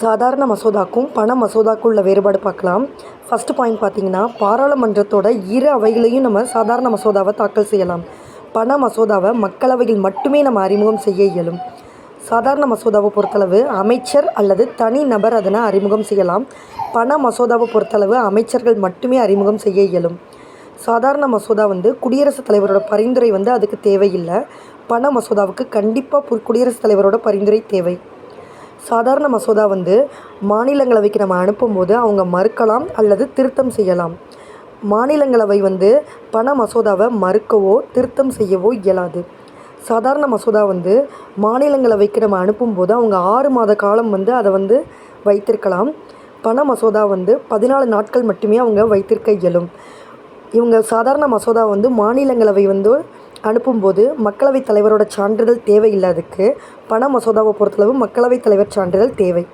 சாதாரண மசோதாக்கும் பண மசோதாக்கும் உள்ள வேறுபாடு பார்க்கலாம். ஃபஸ்ட்டு பாயிண்ட் பார்த்திங்கன்னா, பாராளுமன்றத்தோட இரு அவைகளையும் நம்ம சாதாரண மசோதாவை தாக்கல் செய்யலாம். பண மசோதாவை மக்களவையில் மட்டுமே நம்ம அறிமுகம் செய்ய இயலும். சாதாரண மசோதாவை பொறுத்தளவு அமைச்சர் அல்லது தனி நபர் அதனை அறிமுகம் செய்யலாம். பண மசோதாவை பொறுத்தளவு அமைச்சர்கள் மட்டுமே அறிமுகம் செய்ய இயலும். சாதாரண மசோதா குடியரசுத் தலைவரோட பரிந்துரை அதுக்கு தேவையில்லை. பண மசோதாவுக்கு கண்டிப்பாக குடியரசுத் தலைவரோட பரிந்துரை தேவை. சாதாரண மசோதா மாநிலங்களவைக்கு நம்ம அனுப்பும்போது அவங்க மறுக்கலாம் அல்லது திருத்தம் செய்யலாம். மாநிலங்களவை பண மசோதாவை மறுக்கவோ திருத்தம் செய்யவோ இயலாது. சாதாரண மசோதா மாநிலங்களவைக்கு நம்ம அனுப்பும்போது அவங்க 6 மாத காலம் அதை வைத்திருக்கலாம். பண மசோதா 14 நாட்கள் மட்டுமே அவங்க வைத்திருக்க இயலும். இவங்க சாதாரண மசோதா மாநிலங்களவை அனுப்பும்போது மக்களவைத் தலைவரோட சான்றிதழ் தேவையில்லை. அதுக்கு பண மசோதாவை பொறுத்தளவு மக்களவைத் தலைவர் சான்றிதழ் தேவை.